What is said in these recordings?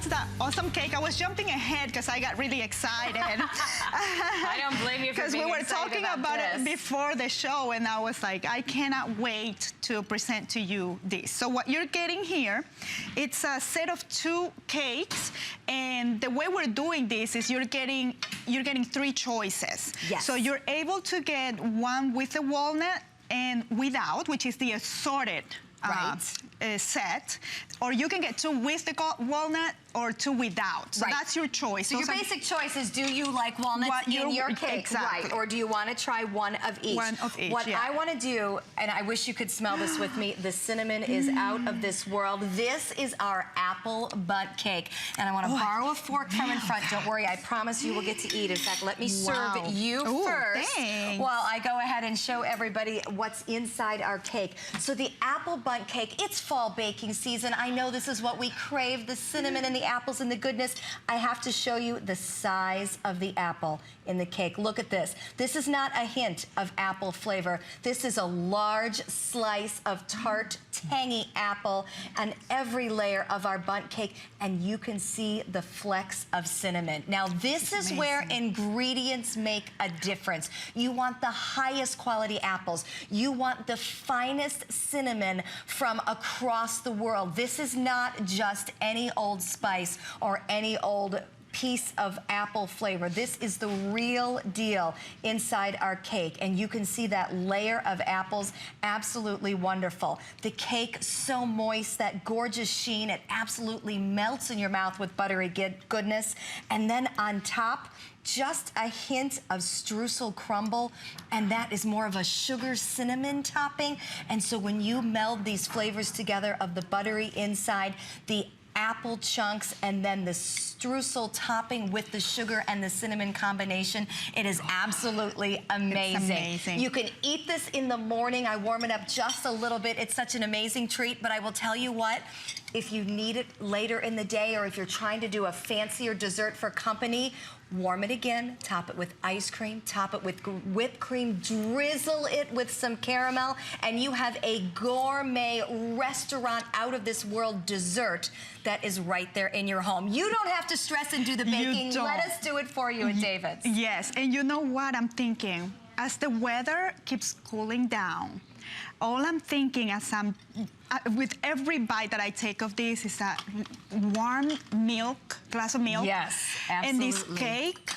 the awesome cake. I was jumping ahead because I got really excited. I don't blame you for being excited. Because we were talking about it before the show, and I was like, I cannot wait to present to you this. So what you're getting here, it's a set of 2 cakes, and the way we're doing this is you're getting 3 choices. Yes. So you're able to get one with the walnut and without, which is the assorted set, or you can get 2 with the walnut or 2 without. So that's your choice. So your basic choice is, do you like walnuts in your cake? Exactly. Right. Or do you want to try one of each? One of each, What I want to do, and I wish you could smell this with me, the cinnamon is out of this world. This is our apple Bundt cake. And I want to borrow a fork from in front. Don't worry, I promise you will get to eat. In fact, let me serve you first while I go ahead and show everybody what's inside our cake. So the apple Bundt cake, it's fall baking season. I know this is what we crave, the cinnamon and the apples and the goodness. I have to show you the size of the apple in the cake. Look at this. This is not a hint of apple flavor. This is a large slice of tart, tangy apple and every layer of our Bundt cake, and you can see the flecks of cinnamon. Now this is where ingredients make a difference. You want the highest quality apples. You want the finest cinnamon from across the world. This is not just any old spice or any old piece of apple flavor. This is the real deal inside our cake, and you can see that layer of apples, absolutely wonderful. The cake so moist, that gorgeous sheen, it absolutely melts in your mouth with buttery goodness. And then on top, just a hint of streusel crumble, and that is more of a sugar cinnamon topping. And so when you meld these flavors together of the buttery inside, the apple chunks, and then the streusel topping with the sugar and the cinnamon combination, it is absolutely amazing. It's amazing. You can eat this in the morning. I warm it up just a little bit. It's such an amazing treat, but I will tell you what, if you need it later in the day, or if you're trying to do a fancier dessert for company, warm it again, top it with ice cream, top it with whipped cream, drizzle it with some caramel, and you have a gourmet restaurant out of this world dessert that is right there in your home. You don't have to stress and do the baking. Let us do it for you at David's. Yes, and you know what I'm thinking? As the weather keeps cooling down, all I'm thinking as I'm, with every bite that I take of this is a warm milk, glass of milk. Yes, absolutely. And this cake,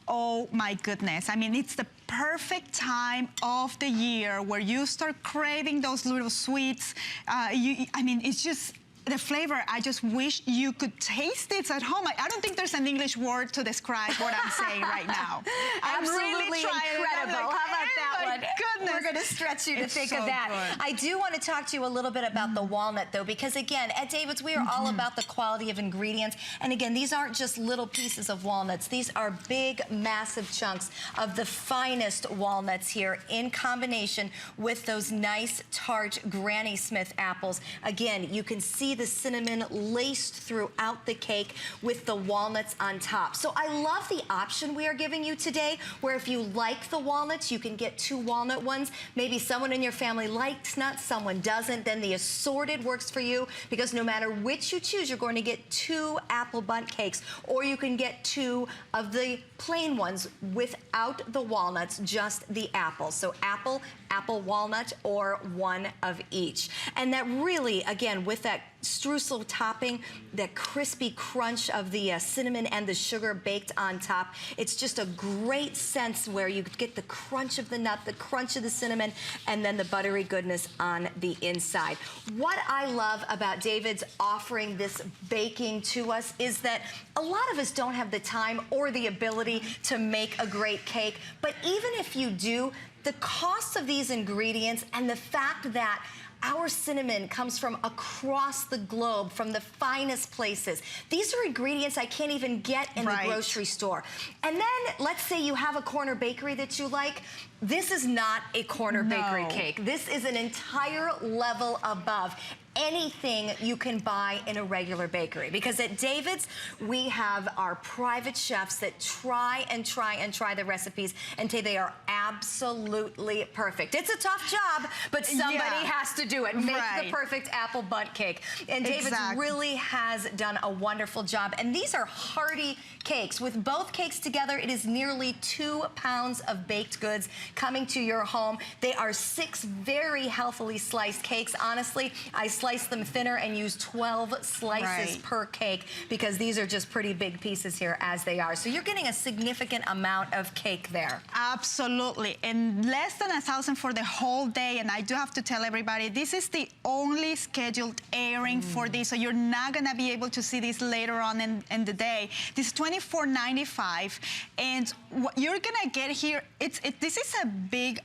oh my goodness. I mean, it's the perfect time of the year where you start craving those little sweets. I mean, it's just, the flavor, I just wish you could taste it at home. I don't think there's an English word to describe what I'm saying right now. I'm Absolutely really trying. incredible. Like, how about that one? Goodness. We're going to stretch you to think so of that. Good. I do want to talk to you a little bit about the walnut, though, because again, at David's, we are all about the quality of ingredients. And again, these aren't just little pieces of walnuts. These are big, massive chunks of the finest walnuts here in combination with those nice, tart Granny Smith apples. Again, you can see the cinnamon laced throughout the cake with the walnuts on top. So I love the option we are giving you today, where if you like the walnuts, you can get 2 walnut ones. Maybe someone in your family likes nuts, someone doesn't. Then the assorted works for you, because no matter which you choose, you're going to get 2 apple Bundt cakes, or you can get 2 of the plain ones without the walnuts, just the apples. So apple, walnut, or 1 of each. And that really, again, with that streusel topping, that crispy crunch of the cinnamon and the sugar baked on top, it's just a great sense where you get the crunch of the nut, the crunch of the cinnamon, and then the buttery goodness on the inside. What I love about David's offering this baking to us is that a lot of us don't have the time or the ability to make a great cake, but even if you do, the cost of these ingredients and the fact that our cinnamon comes from across the globe, from the finest places. These are ingredients I can't even get in the grocery store. And then let's say you have a corner bakery that you like. This is not a corner bakery cake. This is an entire level above. anything you can buy in a regular bakery. Because at David's, we have our private chefs that try and try and try the recipes until they are absolutely perfect. It's a tough job, but somebody has to do it. Make the perfect apple bundt cake. And David's really has done a wonderful job. And these are hearty cakes. With both cakes together, it is nearly 2 pounds of baked goods coming to your home. They are 6 very healthily sliced cakes. Honestly, I slice them thinner and use 12 slices per cake because these are just pretty big pieces here as they are. So you're getting a significant amount of cake there. Absolutely. And less than 1,000 for the whole day. And I do have to tell everybody, this is the only scheduled airing for this. So you're not going to be able to see this later on in the day. This is $24.95. And what you're going to get here, this is a big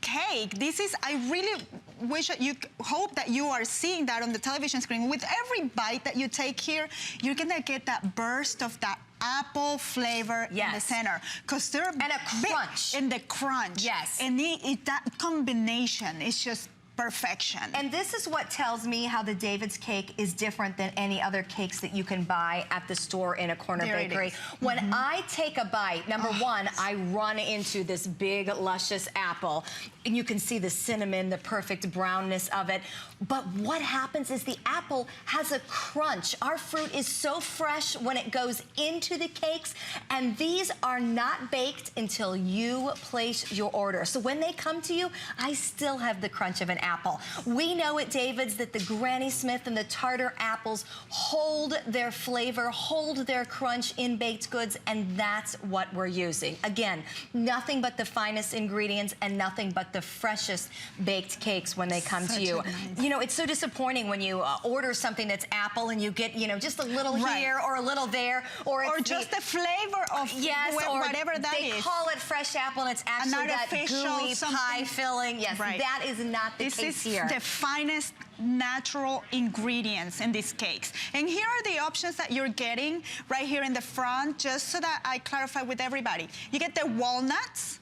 cake. This is, I really wish that hope that you are seeing that on the television screen. With every bite that you take here, you're gonna get that burst of that apple flavor in the center. Because they're and a crunch. And the crunch. Yes. And that combination is just perfection. And this is what tells me how the David's cake is different than any other cakes that you can buy at the store in a corner bakery. When I take a bite, number one, I run into this big, luscious apple. And you can see the cinnamon, the perfect brownness of it. But what happens is the apple has a crunch. Our fruit is so fresh when it goes into the cakes, and these are not baked until you place your order. So when they come to you, I still have the crunch of an apple. We know at David's that the Granny Smith and the Tartar apples hold their flavor, hold their crunch in baked goods, and that's what we're using. Again, nothing but the finest ingredients and nothing but the freshest baked cakes when they come to you. You know, it's so disappointing when you order something that's apple and you get, you know, just a little here or a little there, or just the flavor of or whatever that is. They call it fresh apple and it's actually that gooey pie filling. Yes, that is not the case here. This is the finest natural ingredients in these cakes. And here are the options that you're getting right here in the front, just so that I clarify with everybody. You get the walnuts.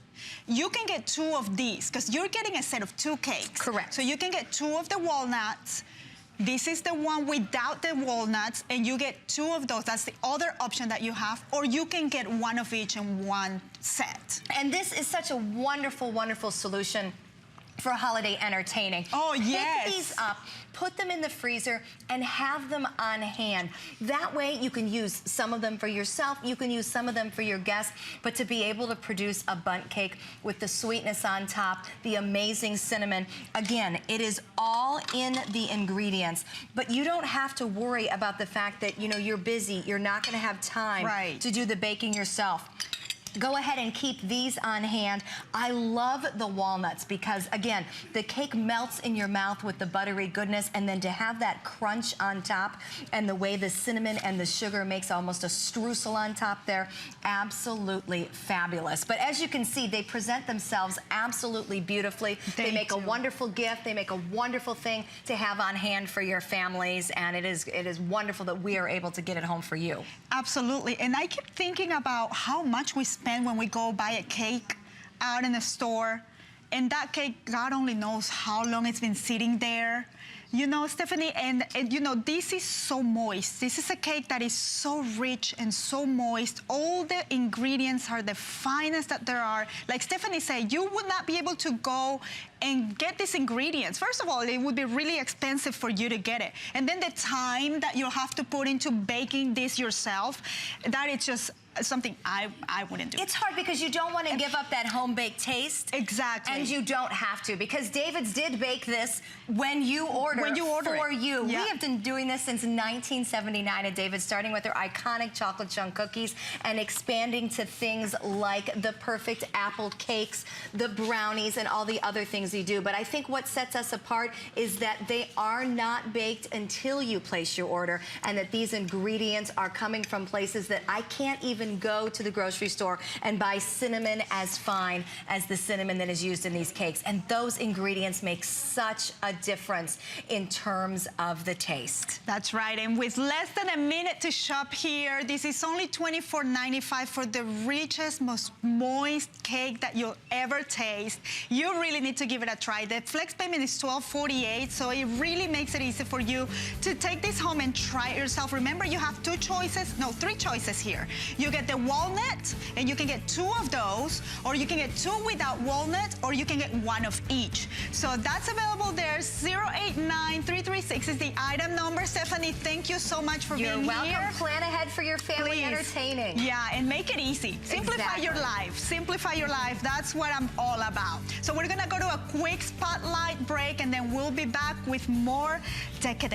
You can get 2 of these because you're getting a set of 2 cakes. Correct. So you can get 2 of the walnuts. This is the one without the walnuts, and you get 2 of those. That's the other option that you have. Or you can get 1 of each in one set. And this is such a wonderful, wonderful solution for holiday entertaining. Oh, yes. Pick these up, put them in the freezer, and have them on hand. That way you can use some of them for yourself, you can use some of them for your guests, but to be able to produce a bundt cake with the sweetness on top, the amazing cinnamon, again, it is all in the ingredients, but you don't have to worry about the fact that, you know, you're busy, you're not gonna have time to do the baking yourself. Go ahead and keep these on hand. I love the walnuts because, again, the cake melts in your mouth with the buttery goodness, and then to have that crunch on top and the way the cinnamon and the sugar makes almost a streusel on top there, absolutely fabulous. But as you can see, they present themselves absolutely beautifully. They make a wonderful gift. They make a wonderful thing to have on hand for your families, and it is wonderful that we are able to get it home for you. Absolutely. And I keep thinking about how much we spend when we go buy a cake out in the store, and that cake, God only knows how long it's been sitting there. You know, Stephanie, and you know, this is so moist. This is a cake that is so rich and so moist. All the ingredients are the finest that there are. Like Stephanie said, you would not be able to go and get these ingredients. First of all, it would be really expensive for you to get it. And then the time that you'll have to put into baking this yourself, that is just something I wouldn't do. It's hard because you don't want to give up that home-baked taste. Exactly. And you don't have to, because David's did bake this when you order for you. We have been doing this since 1979 at David's, starting with their iconic chocolate chunk cookies and expanding to things like the perfect apple cakes, the brownies, and all the other things you do. But I think what sets us apart is that they are not baked until you place your order, and that these ingredients are coming from places that I can't even go to the grocery store and buy cinnamon as fine as the cinnamon that is used in these cakes. And those ingredients make such a difference in terms of the taste. That's right. And with less than a minute to shop here, this is only $24.95 for the richest, most moist cake that you'll ever taste. You really need to give give it a try. The flex payment is $12.48, so it really makes it easy for you to take this home and try it yourself. Remember, you have three choices here. You get the walnut, and you can get 2 of those, or you can get 2 without walnut, or you can get 1 of each. So that's available there. 089336 is the item number. Stephanie, thank you so much for being here. You're welcome. Plan ahead for your family entertaining. Yeah, and make it easy. Simplify your life. Simplify your life. That's what I'm all about. So we're going to go to a quick spotlight break, and then we'll be back with more decadent.